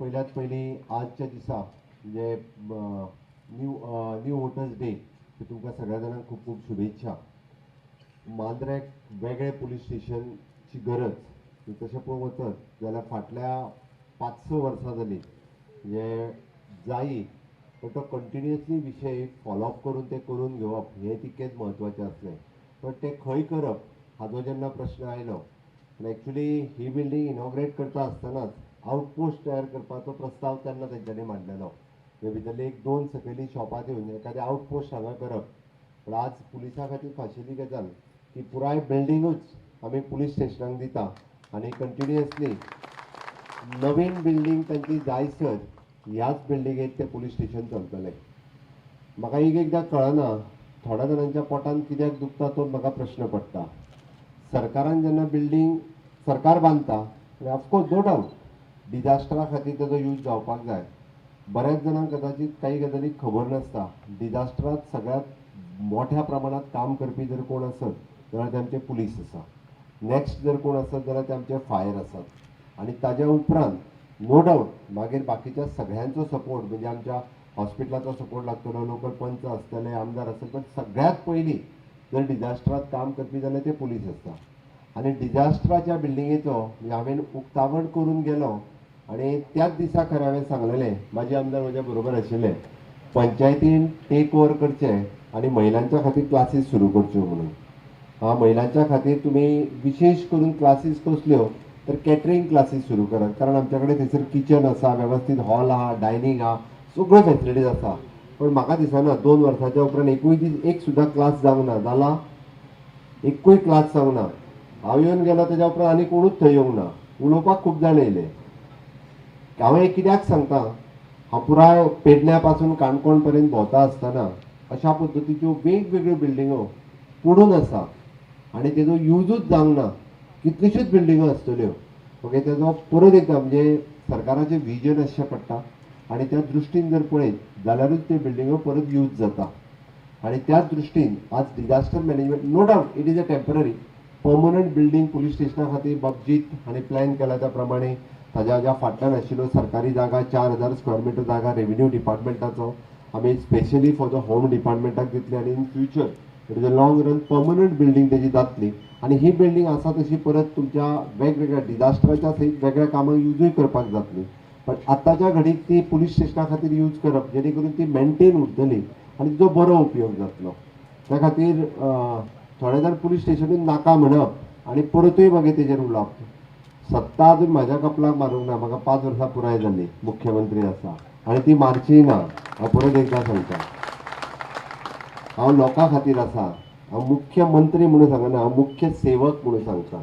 पहिल्यात पहिली आजच्या दिसा म्हणजे न्यू वोटर्स डे तुमकां सगळ्या जाणांक खूप खूप शुभेच्छा. मांद्रेक वेगळे पुलीस स्टेशनची गरज तशें पळोवंक वचत जाल्यार फाटल्या 5-6 वर्सां जाली म्हणजे जायी पण तो कंटिन्युअसली विशय फॉलोअप करून ते करून घेवप हें तितकेंच म्हत्वाचें आसलें. पण ते खंय करप हाजो जेन्ना प्रश्न आयलो एक्चुअली ही बिल्डींग इनॉग्रेट करता आसतनाच आउटपोस्ट तयार करपाचो प्रस्ताव तेन्ना तेंच्यांनी मांडलेलो. भितरली एक 2 सकयली शॉपां दिवन एखादें आउटपोस्ट हांगा करप. पण आज पुलिसां खातीर खाशेली गजाल की पुराय बिल्डिंगूच आमी पुलीस स्टेशनाक दिता आनी कंटिन्युअसली नवीन बिल्डींग तांची जायसर ह्याच बिल्डिंगेक तें पुलीस स्टेशन चलतलें. म्हाका एकदां कळना थोड्या जाणांच्या पोटान कित्याक दुखता तो म्हाका प्रश्न पडटा. सरकारान जेन्ना बिल्डींग सरकार बांदता ऑफकोर्स नो डावट डिजास्टरा खातीर ताजो यूज जावपाक जाय. बऱ्याच जाणांक कदाचित काही गजाली खबर नासता. डिजास्टरांत सगळ्यात मोठ्या प्रमाणात काम करपी जर कोण आसत जाल्यार ते आमचे पुलीस आसा. नेक्स्ट जर कोण आसत जाल्यार ते आमचे फायर आसात. आनी ताज्या उपरांत नो डावट मागीर बाकीच्या सगळ्यांचो सपोर्ट म्हणजे आमच्या हॉस्पिटलाचो सपोर्ट लागतलो, लोकल पंच आसतले, आमदार आसतले, पण सगळ्यात पयलीं जर डिजास्टरांत काम करपी जाल्यार ते पुलीस आसता. आनी डिजास्टराच्या बिल्डिंगेचो म्हणजे हांवें उक्तावण करून गेलो आनी त्याच दिसा खरें हांवें सांगलेलें माजी आमदार म्हज्या बरोबर आशिल्ले पंचायतीन टेक ओवर करचें आनी महिलांच्या खातीर क्लासीस सुरू करच्यो म्हणून. महिलांच्या खातीर तुमी विशेश करून क्लासीस कसल्यो तर कॅटरिंग क्लासीस सुरू करात. कारण आमच्या कडेन थंयसर किचन आसा, वेवस्थीत हॉल आहा, डायनींग आहा, सगळ्यो फॅसिलिटीज आसा. पण म्हाका दिसना 2 वर्सांच्या उपरांत एक सुद्दां क्लास जावंक ना. जाला एकूय क्लास जावंक ना. हांव येवन गेलो तेज्या उपरांत आनी कोणूच थंय येवंक ना. उलोवपाक खूब जाण येयले. हांवें कित्याक सांगता हांव पुराय पेडण्या पासून काणकोण पर्यंत भोंवता आसतना अशा पद्दतीच्यो वेगवेगळ्यो बिल्डिंगो पडून आसा आनी तेजो यूजूच जावंक ना. कितल्योश्योच बिल्डिंगो आसतल्यो. ओके तेजो परत एकदां म्हणजे सरकाराचें विजन आसचें पडटा आनी त्या दृश्टीन जर पळयत जाल्यारूच त्यो बिल्डिंगो परत यूज जाता. आनी त्याच दृश्टीन आज disaster management no doubt it is a temporary permanent building police स्टेशना खातीर बाबजीत हांणी प्लॅन केला त्या प्रमाणे ताज्या फाटल्यान आशिल्लो सरकारी जागा 4000 स्क्वेअर मिटर जागा रेव्हेन्यू डिपार्टमेंटाचो आमी स्पेशली फॉर द होम डिपार्टमेंटाक दितली आनी in future it is a long run permanent building तेजी जातली. आनी ही बिल्डींग आसा तशी परत तुमच्या वेगवेगळ्या डिजास्टराच्या सयत वेगळ्या कामाक यूजूय करपाक जातली. पण आतांच्या घडीक ती पुलीस स्टेशना खातीर यूज करप जेणे करून ती मेंटेन उरतली आनी तिचो बरो उपयोग जातलो. त्या खातीर थोडे जाण पुलीस स्टेशनूच नाका म्हणप आनी परतूय मागीर तेजेर उलोवप. सत्ता अजून म्हाज्या कपलाक मारूंक ना. म्हाका 5 वर्सां पुराय जाली मुख्यमंत्री आसा आनी ती मारची ना. हांव परत एकदां सांगता हांव लोकां खातीर आसा. हांव मुख्यमंत्री म्हणून सांगना, हांव मुख्य सेवक म्हणून सांगता.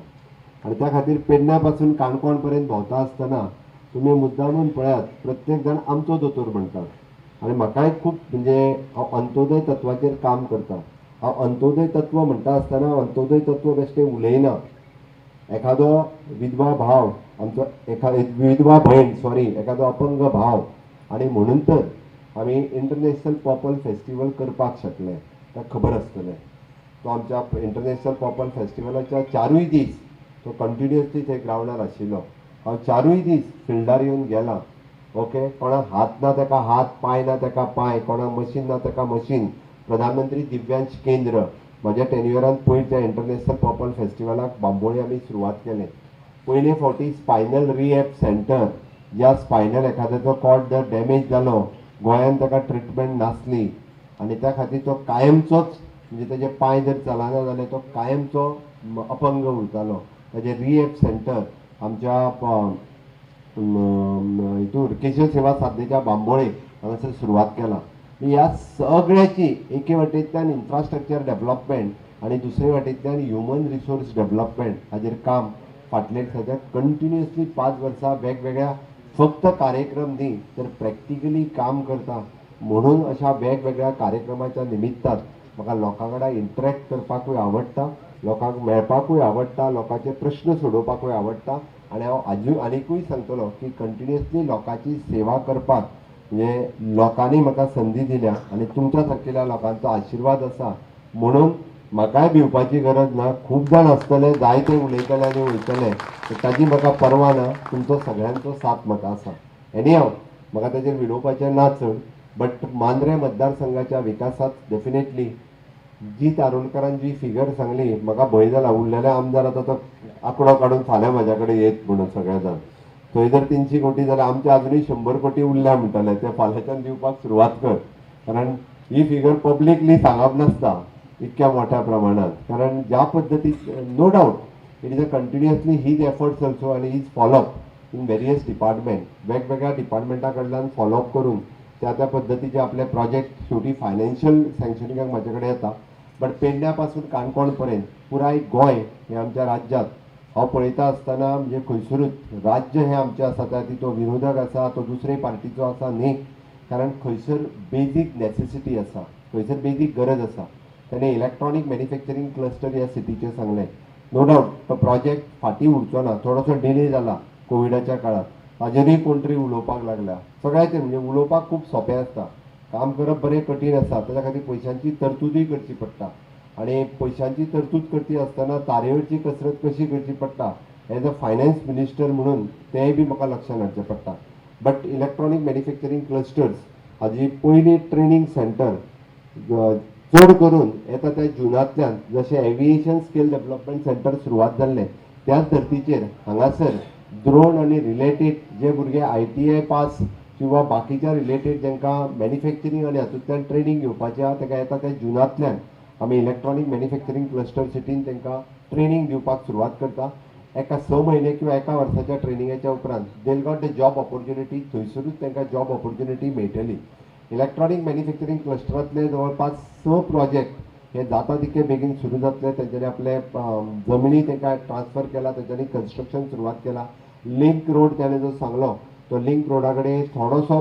आनी त्या खातीर पेडण्या पासून काणकोण पर्यंत भोंवता आसतना तुमी मुद्दामून पळयात प्रत्येक जाण आमचो दोतोर म्हणटात. आनी म्हाकाय खूब म्हणजे हांव अंत्योदय तत्वाचेर काम करता. हांव अंत्योदय तत्व म्हणटा आसतना अंत्योदय तत्व बेश्टें उलयना. एखादो विधवा भाव आमचो विधवा भयण एखादो अपंग भाव आनी म्हणून तर आमी इंटरनॅशनल पॉपल फेस्टिवल करपाक शकले. ताका खबर आसतलें. तो आमच्या इंटरनॅशनल पॉपल फेस्टिवलाच्या 4य दीस तो कंटिन्युअसली थंय ग्रावंडार आशिल्लो. हांव 4य दीस फिल्डार येवन गेलां. ओके कोणाक हात ना ताका हात, पांय ना ताका पांय, कोणाक मशीन ना ताका मशीन. प्रधानमंत्री दिव्यांश केंद्र म्हज्या टेन्युअरांत पयलींच्या इंटरनॅशनल पॉपल फेस्टिवलाक बांबोळी आमी सुरवात केलें. पयले फावटी स्पायनल रिहॅब सेंटर ज्या स्पायनल एखाद्याचो कॉर्ड जर डॅमेज जालो गोंयांत ताका ट्रिटमेंट नासली आनी त्या खातीर तो कायमचोच म्हणजे तेजे पांय जर चलना जाल्यार तो कायमचो अपंग उरतालो. ताजें रिहॅब सेंटर आमच्या हितूर केशव सेवा साधनेच्या बांबोळे हांगासर सुरवात केला. ह्या सगळ्याची एके वाटेंतल्यान इन्फ्रास्ट्रक्चर डेव्हलपमेंट आनी दुसरे वाटेंतल्यान ह्युमन रिसोर्स डेव्हलपमेंट हाजेर काम फाटले सद्या कंटिन्युअसली 5 वर्सां वेगवेगळ्या फक्त कार्यक्रम न्ही तर प्रॅक्टिकली काम करता. म्हणून अशा वेगवेगळ्या कार्यक्रमाच्या निमित्तान म्हाका लोकां कडेन इंटरॅक्ट करपाकूय आवडटा, लोकांक मेळपाकूय आवडटा, लोकांचे प्रश्न सोडोवपाकूय आवडटा. आनी हांव आनीकूय सांगतलो की कंटिन्युअसली लोकांची सेवा करपाक म्हणजे लोकांनी म्हाका संदी दिल्या आनी तुमच्या सारकेल्या लोकांचो आशिर्वाद आसा म्हणून म्हाकाय भिवपाची गरज ना. खूब जाण आसतले जायते उलयतले आनी वयतले ताजी म्हाका पर्वा ना. तुमचो सगळ्यांचो साथ म्हाका आसा. एनी हांव म्हाका ताचेर विडोवपाचें ना चड, बट मांद्रे मतदारसंघाच्या विकासात डेफिनेटली जी तारोलकरान जी फिगर सांगली म्हाका भंय जाला उरलेले आमदार आतां तो आंकडो काडून फाल्यां म्हाज्या कडेन येत म्हणून सगळे जाण. थंय जर 300 कोटी जाल्यार आमचे अजुनूय 100 कोटी उरल्या म्हणटले ते फाल्यांच्यान दिवपाक सुरवात कर, कारण ही फिगर पब्लिकली सांगप नासता इतक्या मोठ्या प्रमाणात. कारण ज्या पद्दतीत no doubt it is a continuously his efforts also आनी his follow up in various department, वेगवेगळ्या डिपार्टमेंटा कडल्यान फॉलोअप करून त्या पद्दतीचे आपले प्रोजेक्ट शेवटी फायनान्शियल सँक्शनिंगाक म्हाजे कडेन येता. बट पेडण्या पासून काणकोण पर्यंत पुराय गोंय हे आमच्या राज्यांत हांव पळयता आसतना म्हणजे खंयसरूच राज्य हें आमचें आसा त्या तो विरोधक आसा तो दुसरे पार्टीचो आसा न्ही, कारण खंयसर बेजीक नेसेसिटी आसा, खंयसर बेजीक गरज आसा. ताणें इलेक्ट्रॉनीक मॅन्युफॅक्चरींग क्लस्टर ह्या सिटीचें सांगलें. नो डावट तो प्रोजेक्ट फाटीं उरचो ना, थोडोसो डिले जाला कोविडाच्या काळात. ताजेरूय कोण तरी उलोवपाक लागल्या. सगळ्याचेर म्हणजे उलोवपाक खूब सोंपें आसता, काम करप बरें कठीण आसा. ताच्या खातीर पयशांची तरतूदय करची पडटा आनी पयशांची तरतूद करची आसतना तारेवरची कसरत कशी करची पडटा एज अ फायनान्स मिनिस्टर म्हणून तेंय बी म्हाका लक्षांत हाडचें पडटा. बट इलेक्ट्रॉनीक मॅन्युफॅक्चरींग क्लस्टर्स हाजी पयली ट्रेनींग सेंटर चड करून येता त्या जुनांतल्यान जशें एविएशन स्किल डेव्हलपमेंट सेंटर सुरवात जाल्लें त्याच धर्तीचेर हांगासर ड्रोन आनी रिलेटेड जे भुरगे ITI पास किंवा बाकीच्या रिलेटेड जांकां मॅन्युफॅक्चरींग आनी हातूंतल्यान ट्रेनींग घेवपाचें आहा ताका येता त्या जुनांतल्यान आमी इलेक्ट्रॉनीक मॅन्युफॅक्चरींग क्लस्टर सिटीन तांकां ट्रेनींग दिवपाक सुरवात करता. एका 6 म्हयने किंवा एका वर्साच्या ट्रेनिंगाच्या उपरांत देल गॉट द जॉब ऑपॉर्च्युनिटी, थंयसरूच तांकां जॉब ऑपॉर्च्युनिटी मेळटली. इलेक्ट्रॉनीक मॅन्युफॅक्चरींग क्लस्टरांतले जवळपास 6 प्रोजेक्ट हे जाता तितके बेगीन सुरू जातले. तेंच्यांनी आपले जमनी तांकां ट्रान्सफर केला, तेंच्यांनी कन्स्ट्रक्शन सुरवात केला. लिंक रोड त्याने जो सांगलो तो लिंक रोडा कडेन थोडोसो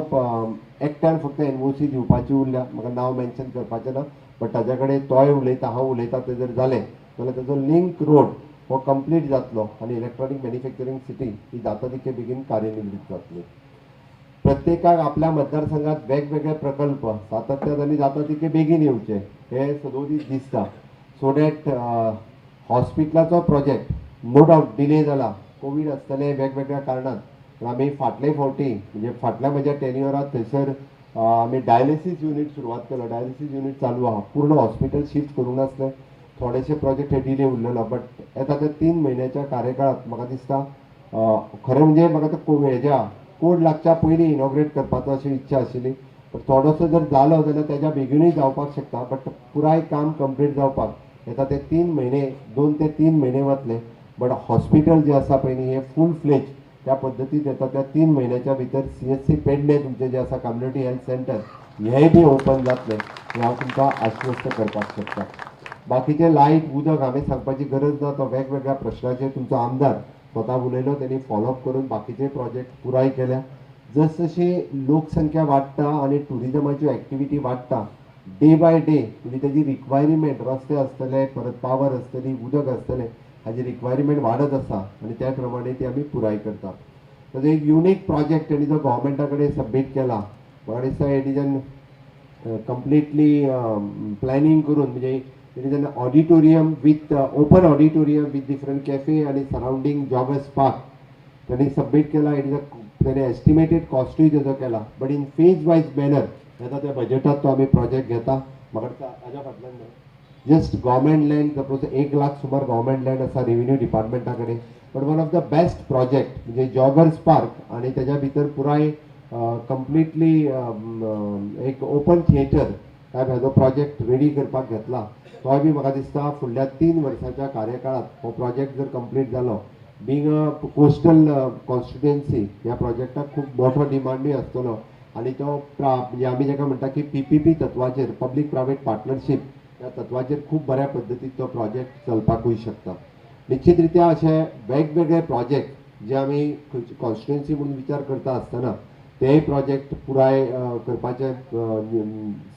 एकट्यान फक्त NOC दिवपाची उरल्या, म्हाका नांव मेन्शन करपाचें ना, बट ताज्या कडेन तोय उलयता हांव उलयता तें जर जालें जाल्यार ताजो लिंक रोड हो कंप्लीट जातलो आनी इलेक्ट्रॉनीक मॅन्युफॅक्चरींग सिटी ही जाता तितके बेगीन कार्यान्वित जातली. प्रत्येकाक आपल्या मतदारसंघात वेगवेगळे प्रकल्प सातत्यान जाता तितके बेगीन येवचे हे सदोदीत दिसता. सो डॅट हॉस्पिटलाचो प्रोजेक्ट नो डावट डिले जाला, कोवीड आसतलें वेगवेगळ्या कारणान. आमी फाटले फावटी म्हणजे फाटल्या म्हज्या टेन्युअरांत थंयसर आमी डायलिसीस युनीट सुरवात केलो. डायलिसीस युनीट चालू आहा, पूर्ण हॉस्पिटल शिफ्ट करूंक नासलें, थोडेशे प्रोजेक्ट हे डिले उरलेलो. बट येता त्या 3 म्हयन्याच्या कार्यकाळात म्हाका दिसता खरें म्हणजे म्हाका तो हेज्या कोड लागच्या पयलीं इनॉग्रेट करपाचो अशी इच्छा आशिल्ली. बट थोडोसो जर जालो जाल्यार तेज्या बेगीनूय जावपाक शकता. बट पुराय काम कंप्लीट जावपाक येता ते 3 म्हयने 2 ते 3 म्हयने वतले. बट हॉस्पिटल जे आसा पळय न्ही हे फूल फ्लेज त्या पद्दतीन येता त्या 3 म्हयन्याच्या भितर CHC पेडणे तुमचें जें आसा कम्युनिटी हेल्थ सेंटर हेंय बी ओपन जातलें हें हांव तुमकां आश्वस्त करपाक शकता. बाकीचे लायट उदक हांवें सांगपाची गरज ना, तो वेगवेगळ्या प्रश्नाचेर तुमचो आमदार स्वता उलयलो, त्यांनी फॉलोअप करून बाकीचे प्रोजेक्ट पुराय केल्या. जसजशी लोकसंख्या वाडटा आनी टुरिजमाच्यो एक्टिविटी वाडटा डे बाय डे म्हणजे तेजी रिक्वायरमेंट रस्ते आसतले, परत पावर आसतली, उदक आसतलें, हाजी रिक्वायरमेंट वाडत आसा आनी त्या प्रमाणे ती आमी पुराय करता. ताजो एक युनीक प्रोजेक्ट तेणी जो गव्हर्मेंटा कडेन सबमीट केला, म्हाका दिसता it is an completely planning करून म्हणजे it is an auditorium with open auditorium with different cafe आणि सराउंडिंग जॉबर्स पार्क त्यांनी सबमिट केला. इट इज अ त्याने एस्टिमेटेड कॉस्टूय तेजो केला, but in phase wise manner येता त्या बजेटात तो आमी प्रोजेक्ट घेता. म्हाका दिसता ताज्या फाटल्यान just government land suppose 1 lakh सुमार गव्हर्मेंट लँड आसा रेव्हेन्यू डिपार्टमेंटा कडेन. But one of the best project म्हणजे जॉगर्स पार्क आनी तेज्या भितर पुराय कंप्लिटली एक ओपन थिएटर काय हाजो प्रोजेक्ट रेडी करपाक घेतला. तोय बी म्हाका दिसता फुडल्या 3 वर्साच्या कार्यकाळात हो प्रोजेक्ट जर कंप्लीट जालो, बींग अ कोस्टल कॉन्स्टिट्युएन्सी ह्या प्रोजेक्टाक खूब मोठो डिमांडूय आसतलो आनी तो म्हणजे आमी जेका म्हणटा की PPP तत्वाचेर पब्लीक प्रायवेट पार्टनरशीप ह्या तत्वाचेर खूब बऱ्या पद्दतीन तो प्रोजेक्ट चलपाकूय शकता. निश्चित रित्या अशे वेगवेगळे प्रोजेक्ट जे आमी कॉन्स्टिट्युएन्सी म्हणून विचार करता आसतना तेय प्रोजेक्ट पुराय करपाचें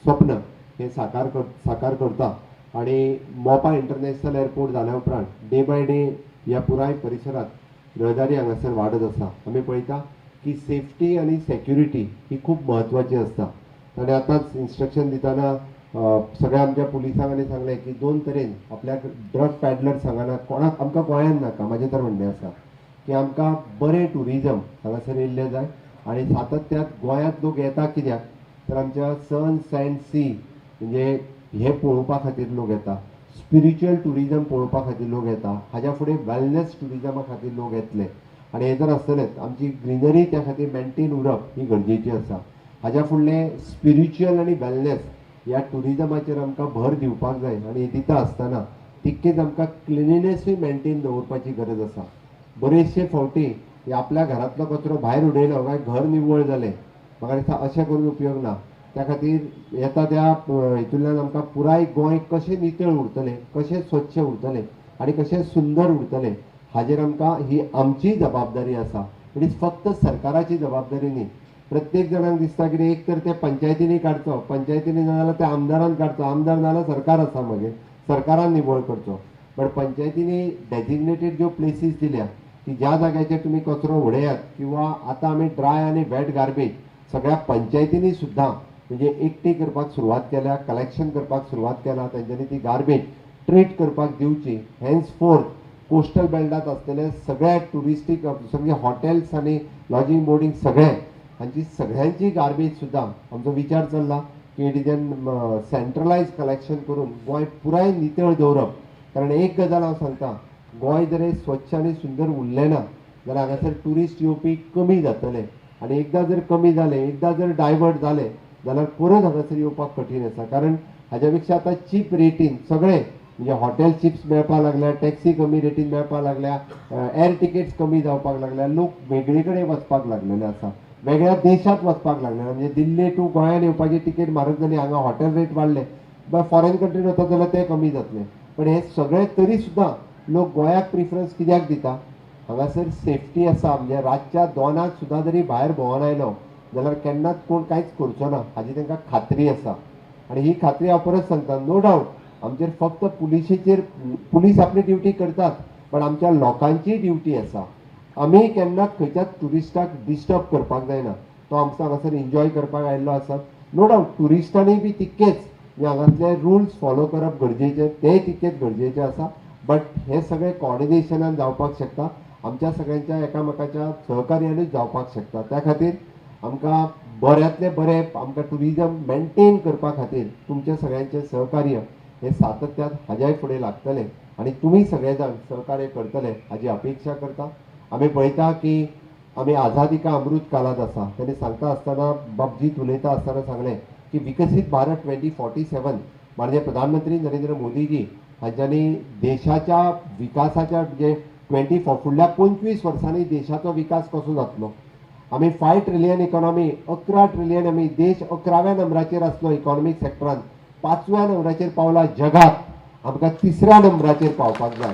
स्वप्न हे साकार करता. आणि मोपा इंटरनॅशनल एअरपोर्ट जाल्या उपरांत डे बाय डे ह्या पुराय परिसरात रहदारी हांगासर वाडत आसा. आमी पळयता की सेफ्टी आनी सेक्युरिटी ही खूब म्हत्वाची आसता. ताणें आतांच इन्स्ट्रक्शन दितना सगळ्या आमच्या पुलिसांक आनी सांगलें की 2 तरेन आपल्याक ड्रग पॅडलर्स हांगा कोणाक आमकां गोंयांत नाका, म्हाजें तर म्हणणें आसा की आमकां बरें टुरिजम हांगासर येयल्लें जाय आणि सातत्यात गोंयांत लोक येता कित्याक तर आमच्या सन सँड सी म्हणजे हे पळोवपा खातीर लोक येता, स्पिरिच्युअल टुरिजम पळोवपा खातीर लोक येता, हाज्या फुडें वेलनेस टुरिजमा खातीर लोक येतले आणि हे जर आसतलेच आमची ग्रीनरी त्या खातीर मेंटेन उरप ही गरजेची आसा. हाज्या फुडलें स्पिरिच्युअल आनी वेलनेस ह्या टुरिजमाचेर आमकां भर दिवपाक जाय आणि दिता आसतना तितकेच आमकां क्लिनिनेसूय मेंटेन दवरपाची गरज आसा. बरेचशे फावटी आपल्या घरांतलो कचरो भायर उडयलो काय घर निवळ जालें, म्हाका दिसता अशें करून उपयोग ना. त्या खातीर येता त्या हितूंतल्यान आमकां पुराय गोंय कशें नितळ उरतलें, कशें स्वच्छ उरतलें आनी कशें सुंदर उरतलें हाजेर आमकां ही आमची जबाबदारी आसा. इट इज फक्त सरकाराची जबाबदारी न्ही. प्रत्येक जाणांक दिसता की एक तर ते पंचायतींनी काडचो, पंचायतींनी ना जाल्यार ते आमदारान काडचो, आमदार ना जाल्यार सरकार आसा मागीर सरकारान निवळ करचो. पण पंचायतींनी डेजिग्नेटेड ज्यो प्लेसीस दिल्या की ज्या जाग्याचेर तुमी कचरो उडयात किंवा आतां आमी ड्राय आनी वेट गार्बेज सगळ्या पंचायतींनी सुद्दां म्हणजे एकठी करपाक सुरवात केल्या, कलेक्शन करपाक सुरवात केला. तेंच्यांनी ती गार्बेज ट्रीट करपाक दिवची. हेन्स फोर्थ कोस्टल बेल्टांत आसतले सगळ्या टुरिस्टीक सगळे हॉटेल्स आनी लॉजिंग बोर्डिंग सगळे हांची सगळ्यांची गार्बेज सुद्दां आमचो विचार चल्ला की इट इज एन सेंट्रलायज कलेक्शन करून गोंय पुराय नितळ दवरप. कारण एक गजाल हांव सांगता, गोंय जर स्वच्छ आनी सुंदर उरलें ना जाल्यार हांगासर ट्युरिस्ट येवपी कमी जातले आनी एकदां जर कमी जालें, एकदां जर डायवर्ट जालें जाल्यार परत हांगासर येवपाक कठीण आसा. कारण हाज्या पेक्षा आतां चीप रेटीन सगळे म्हणजे हॉटेल चिप्स मेळपाक लागल्या, टॅक्सी कमी रेटीन मेळपाक लागल्या, एअर टिकेट्स कमी जावपाक लागल्या, लोक वेगळे कडेन वचपाक लागलेले आसा, वेगळ्या देशांत वचपाक लागले. म्हणजे दिल्ली टू गोंयांत येवपाची तिकेट म्हारग जाली, हांगा हॉटेल रेट वाडले, फॉरेन कंट्रीन वता जाल्यार ते कमी जातले. पण हे सगळे तरी सुद्दां लोक गोंयाक प्रिफरन्स कित्याक दिता? हांगासर सेफ्टी आसा. म्हणजे रातच्या 2 सुद्दां जरी भायर भोंवन आयलो जाल्यार केन्नाच कोण कांयच करचो ना हाजी तांकां खात्री आसा. आनी ही खात्री हांव परत सांगता, नो डावट आमचेर फक्त पुलीस आपली ड्युटी करतात, पण आमच्या लोकांची ड्युटी आसा. आमी केन्नाच खंयच्याच ट्युरिस्टाक डिस्टर्ब करपाक जायना. तो आमचो हांगासर एन्जॉय करपाक आयिल्लो आसा. नो डावट ट्युरिस्टांनी बी तितकेच हांगासले रुल्स फॉलो करप गरजेचे, ते तितकेच गरजेचे आसा. बट हे सगळे कॉर्डिनेशनान जावपाक शकता, आमच्या सगळ्यांच्या एकामेकाच्या सहकार्यानूच जावपाक शकता. त्या खातीर आमकां बऱ्यांतले बरें आमकां टुरिजम मेंटेन करपा खातीर तुमचे सगळ्यांचे सहकार्य हे सातत्यान हाज्याय फुडें लागतले आनी तुमी सगळे जाण सहकार्य करतले हाजी अपेक्षा करता. आमी पळयता की आमी आझादी का अमृत काळात आसा. ताणें सांगता आसतना बाबजीत उलयता आसतना सांगलें की विकसीत भारत 2047 म्हणजे प्रधानमंत्री नरेंद्र मोदीजी हांच्यांनी देशाच्या विकासाच्या म्हणजे फुडल्या 25 वर्सांनी देशाचो विकास कसो जातलो. आमी 5 ट्रिलियन इकॉनॉमी, 11 ट्रिलियन आमी देश 11व्या नंबराचेर आसलो इकॉनॉमीक सेक्टरान, 5व्या नंबराचेर पावला जगात. आमकां 3ऱ्या नंबराचेर पावपाक जाय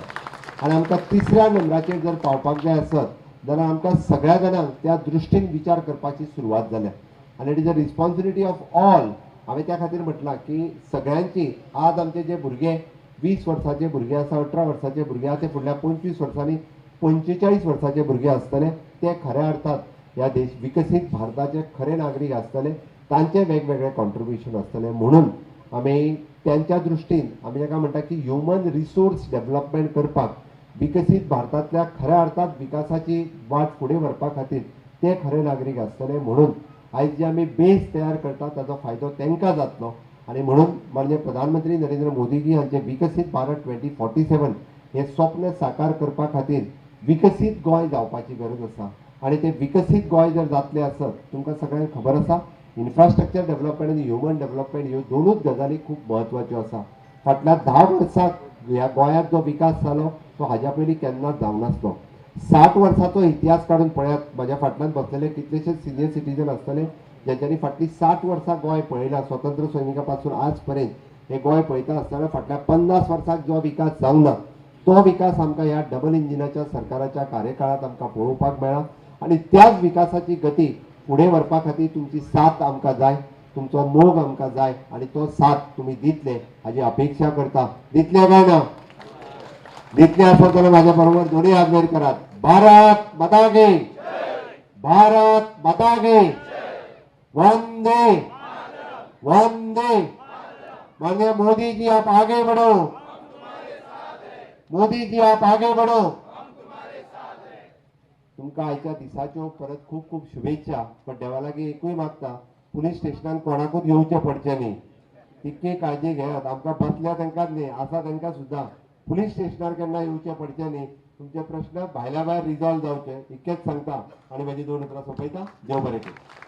आनी आमकां 3ऱ्या नंबराचेर जर पावपाक जाय आसत जाल्यार आमकां सगळ्या जाणांक त्या दृश्टीन विचार करपाची सुरवात जाल्या. आनी it is a responsibility of all. हांवें त्या खातीर म्हटलां की सगळ्यांची आज आमचे जे भुरगे 20 वर्साचे भुरगे आसा, 18 वर्साचे भुरगे आसा, ते फुडल्या 25 वर्सांनी 45 वर्साचे भुरगे आसतले, ते खऱ्या अर्थात ह्या विकसीत भारताचे खरे नागरीक आसतले, तांचे वेगवेगळे कॉन्ट्रिब्युशन आसतले. म्हणून आमी त्यांच्या दृश्टीन आमी ताका म्हणटा की ह्युमन रिसोर्स डेव्हलपमेंट करपाक विकसीत भारतांतल्या खऱ्या अर्थात विकासाची वाट फुडें व्हरपा खातीर ते खरे नागरीक आसतले. म्हणून आयज जे आमी बेस तयार करतात ताचो फायदो तांकां जातलो. आनी म्हणून माननीय प्रधानमंत्री नरेंद्र मोदीजी हांचे विकसीत भारत 2047 हे स्वप्न साकार करपा खातीर विकसीत गोंय जावपाची गरज आसा. आनी ते विकसीत गोंय जर जातलें आसत, तुमकां सगळ्यांक खबर आसा इन्फ्रास्ट्रक्चर डेव्हलपमेंट आनी ह्युमन डेव्हलपमेंट ह्यो दोनूच गजाली खूब म्हत्वाच्यो आसा. फाटल्या 10 वर्सांत ह्या गोंयांत जो विकास जालो तो हाज्या पयलीं केन्नाच जावनासलो. 60 वर्सांचो इतिहास काडून पळयात. म्हाज्या फाटल्यान बसलेले कितलेशेच सिनियर सिटीजन आसतले ज्यांच्यांनी फाटलीं 60 वर्सां गोंय पळयलां. स्वतंत्र सैनिका पासून आज पर्यंत हे गोंय पळयता आसतना फाटल्या 50 वर्सांक जो विकास जावंक ना तो विकास आमकां ह्या डबल इंजिनाच्या सरकाराच्या कार्यकाळांत आमकां पळोवपाक मेळ्ळा. आनी त्याच विकासाची गती फुडें व्हरपा खातीर तुमची साथ आमकां जाय, तुमचो मोग आमकां जाय आनी तो साथ तुमी दितले हाजी अपेक्षा करता. दितले काय ना? दितले आसत जाल्यार म्हाज्या बरोबर दोनूय हात वयर करात. भारत माता की, भारत माता की, वंदे वंदे. माननीय मोदी जी आप आगे बढ़ो, मोदी जी आप आगे बढ़ो. तुमकां आयच्या दिसाच्यो परत खूब खूब शुभेच्छा. पण देवा लागीं एकूय मागता, पुलीस स्टेशनान कोणाकूच येवचें पडचें न्ही. तितकी काळजी घेयात. आमकां बसल्या तांकांच न्ही, आसा तांकां सुद्दां पुलीस स्टेशनार केन्ना येवचें पडचें न्ही. तुमचे प्रश्न भायल्या भायर रिजॉल्व जावचे इतकेंच सांगता आनी म्हाजी 2 उतरां सोंपयता. देव बरें करूं.